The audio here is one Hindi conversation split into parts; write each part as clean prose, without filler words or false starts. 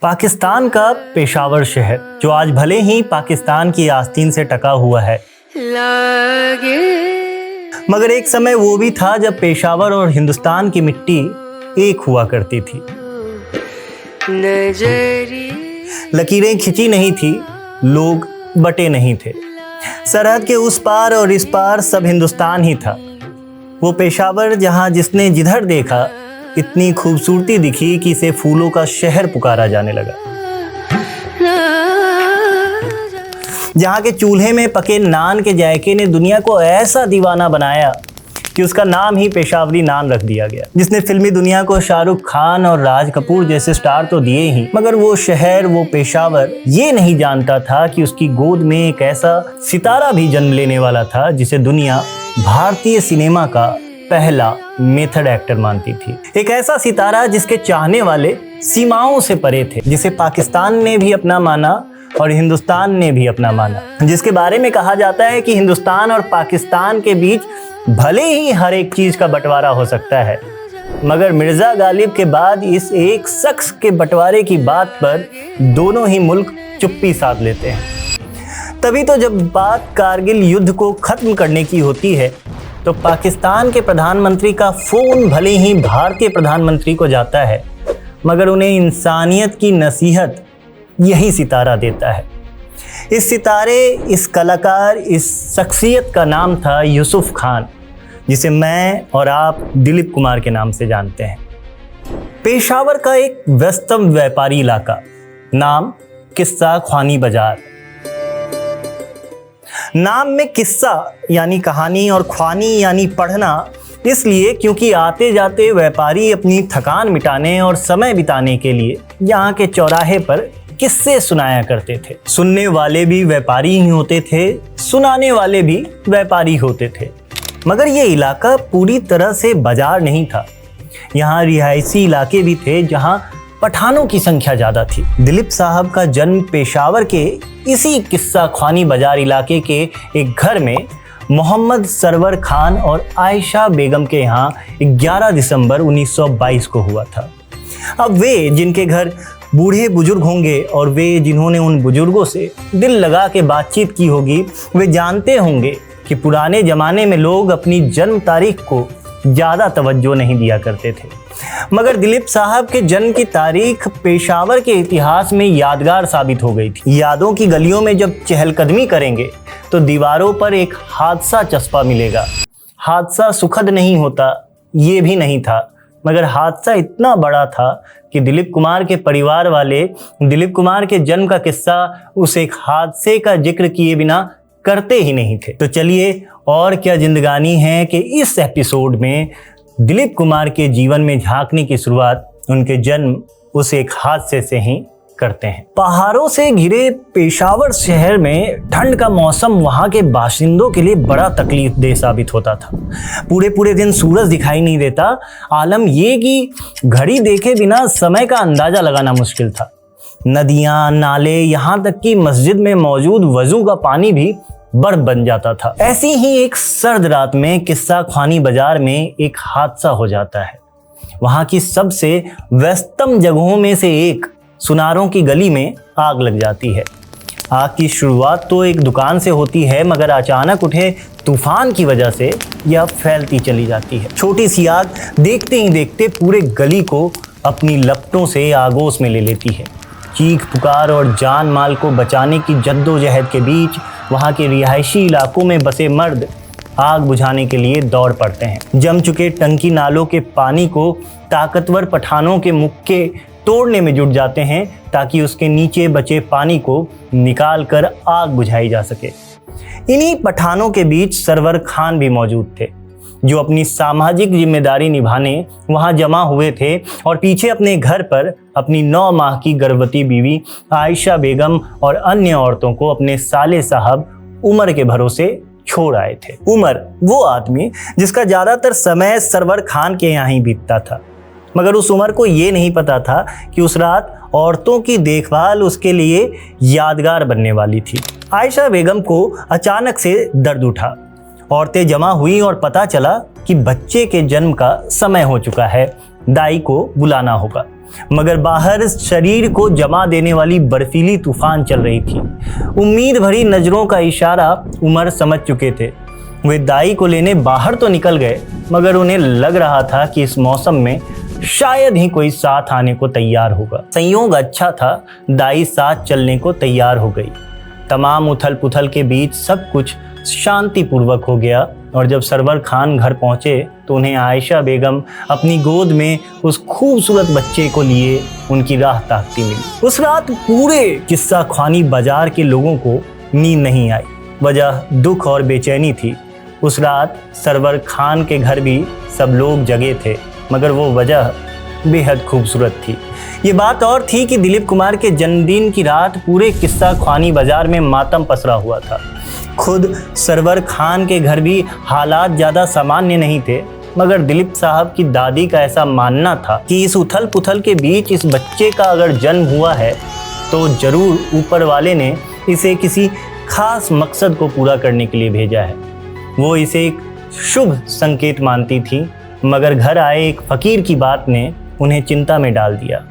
पाकिस्तान का पेशावर शहर, जो आज भले ही पाकिस्तान की आस्तीन से टका हुआ है, मगर एक समय वो भी था जब पेशावर और हिंदुस्तान की मिट्टी एक हुआ करती थी। लकीरें खिंची नहीं थी, लोग बटे नहीं थे। सरहद के उस पार और इस पार सब हिंदुस्तान ही था। वो पेशावर जहाँ जिसने जिधर देखा इतनी खूबसूरती दिखी कि इसे फूलों का शहर पुकारा जाने लगा। जहाँ के चूल्हे में पके नान के जायके ने दुनिया को ऐसा दीवाना बनाया कि उसका नाम ही पेशावरी नान रख दिया गया, जिसने फिल्मी दुनिया को शाहरुख खान और राज कपूर जैसे स्टार तो दिए ही, मगर वो शहर, वो पेशावर ये नहीं जानता था कि उसकी गोद में एक ऐसा सितारा भी जन्म लेने वाला था जिसे दुनिया भारतीय सिनेमा का पहला मेथड एक्टर मानती थी। एक ऐसा सितारा जिसके चाहने वाले सीमाओं से परे थे, जिसे पाकिस्तान ने भी अपना माना और हिंदुस्तान ने भी अपना माना, जिसके बारे में कहा जाता है कि हिंदुस्तान और पाकिस्तान के बीच भले ही हर एक चीज का बंटवारा हो सकता है, मगर मिर्जा गालिब के बाद इस एक शख्स के बंटवारे की बात पर दोनों ही मुल्क चुप्पी साध लेते हैं। तभी तो जब बात कारगिल युद्ध को खत्म करने की होती है तो पाकिस्तान के प्रधानमंत्री का फोन भले ही भारतीय प्रधानमंत्री को जाता है, मगर उन्हें इंसानियत की नसीहत यही सितारा देता है। इस सितारे, इस कलाकार, इस शख्सियत का नाम था यूसुफ खान, जिसे मैं और आप दिलीप कुमार के नाम से जानते हैं। पेशावर का एक व्यस्तम व्यापारी इलाका, नाम किस्सा ख्वानी बाजार। नाम में किस्सा यानी कहानी और ख्वानी यानी पढ़ना इसलिए क्योंकि आते जाते व्यापारी अपनी थकान मिटाने और समय बिताने के लिए यहाँ के चौराहे पर किस्से सुनाया करते थे। सुनने वाले भी व्यापारी ही होते थे, सुनाने वाले भी व्यापारी होते थे। मगर ये इलाका पूरी तरह से बाजार नहीं था। यहाँ रिहायशी इलाके भी थे जहाँ पठानों की संख्या ज़्यादा थी। दिलीप साहब का जन्म पेशावर के इसी किस्सा ख्वानी बाजार इलाके के एक घर में मोहम्मद सरवर खान और आयशा बेगम के यहाँ 11 दिसंबर 1922 को हुआ था। अब वे जिनके घर बूढ़े बुजुर्ग होंगे और वे जिन्होंने उन बुजुर्गों से दिल लगा के बातचीत की होगी, वे जानते होंगे कि पुराने ज़माने में लोग अपनी जन्म तारीख को ज़्यादा तवज्जो नहीं दिया करते थे, मगर दिलीप साहब के जन्म की तारीख पेशावर के इतिहास में यादगार साबित हो गई थी। यादों की गलियों में जब चहलकदमी करेंगे तो दीवारों पर एक हादसा चस्पा मिलेगा। हादसा सुखद नहीं होता, ये भी नहीं था, मगर हादसा इतना बड़ा था कि दिलीप कुमार के परिवार वाले दिलीप कुमार के जन्म का किस्सा उस एक हादसे का जिक्र किए बिना करते ही नहीं थे। तो चलिए और क्या जिंदगानी है कि इस एपिसोड में दिलीप कुमार के जीवन में झांकने की शुरुआत उनके जन्म उस एक हादसे से ही करते हैं। पहाड़ों से घिरे पेशावर शहर में ठंड का मौसम वहां के बाशिंदों के लिए बड़ा तकलीफ देह साबित होता था। पूरे दिन सूरज दिखाई नहीं देता। आलम ये कि घड़ी देखे बिना समय का अंदाजा लगाना मुश्किल था। नदियां, नाले, यहाँ तक कि मस्जिद में मौजूद वजू का पानी भी बर्फ बन जाता था। ऐसी ही एक सर्द रात में किस्सा ख्वानी बाजार में एक हादसा हो जाता है। वहां की सबसे व्यस्तम जगहों में से एक सुनारों की गली में आग लग जाती है। आग की शुरुआत तो एक दुकान से होती है, मगर अचानक उठे तूफान की वजह से यह फैलती चली जाती है। छोटी सी आग देखते ही देखते पूरे गली को अपनी लपटों से आगोश में ले लेती है। चीख पुकार और जान माल को बचाने की जद्दोजहद के बीच वहाँ के रिहायशी इलाकों में बसे मर्द आग बुझाने के लिए दौड़ पड़ते हैं। जम चुके टंकी नालों के पानी को ताकतवर पठानों के मुक्के तोड़ने में जुट जाते हैं ताकि उसके नीचे बचे पानी को निकाल कर आग बुझाई जा सके। इन्हीं पठानों के बीच सरवर खान भी मौजूद थे, जो अपनी सामाजिक जिम्मेदारी निभाने वहां जमा हुए थे और पीछे अपने घर पर अपनी 9 माह की गर्भवती बीवी आयशा बेगम और अन्य औरतों को अपने साले साहब उमर के भरोसे छोड़ आए थे। उमर वो आदमी जिसका ज़्यादातर समय सरवर खान के यहाँ ही बीतता था, मगर उस उमर को ये नहीं पता था कि उस रात औरतों की देखभाल उसके लिए यादगार बनने वाली थी। आयशा बेगम को अचानक से दर्द उठा। औरतें जमा हुई और पता चला कि बच्चे के जन्म का समय हो चुका है, दाई को बुलाना होगा। मगर बाहर शरीर को जमा देने वाली बर्फीली तूफान चल रही थी। उम्मीद भरी नजरों का इशारा उमर समझ चुके थे। वे दाई को लेने बाहर तो निकल गए, मगर उन्हें लग रहा था कि इस मौसम में शायद ही कोई साथ आने को तैयार होगा। संयोग अच्छा था, दाई साथ चलने को तैयार हो गई। तमाम उथल पुथल के बीच सब कुछ शांतिपूर्वक हो गया और जब सरवर खान घर पहुंचे तो उन्हें आयशा बेगम अपनी गोद में उस खूबसूरत बच्चे को लिए उनकी राह ताकती मिली। उस रात पूरे किस्सा ख्वानी बाजार के लोगों को नींद नहीं आई। वजह दुख और बेचैनी थी। उस रात सरवर खान के घर भी सब लोग जगे थे, मगर वो वजह बेहद खूबसूरत थी। ये बात और थी कि दिलीप कुमार के जन्मदिन की रात पूरे किस्सा ख्वानी बाजार में मातम पसरा हुआ था। खुद सरवर खान के घर भी हालात ज़्यादा सामान्य नहीं थे, मगर दिलीप साहब की दादी का ऐसा मानना था कि इस उथल पुथल के बीच इस बच्चे का अगर जन्म हुआ है तो ज़रूर ऊपर वाले ने इसे किसी खास मकसद को पूरा करने के लिए भेजा है। वो इसे एक शुभ संकेत मानती थी, मगर घर आए एक फ़कीर की बात ने उन्हें चिंता में डाल दिया।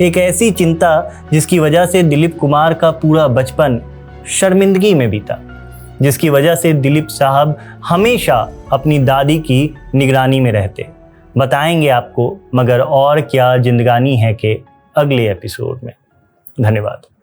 एक ऐसी चिंता जिसकी वजह से दिलीप कुमार का पूरा बचपन शर्मिंदगी में बीता, जिसकी वजह से दिलीप साहब हमेशा अपनी दादी की निगरानी में रहते। बताएंगे आपको मगर और क्या जिंदगानी है के अगले एपिसोड में। धन्यवाद।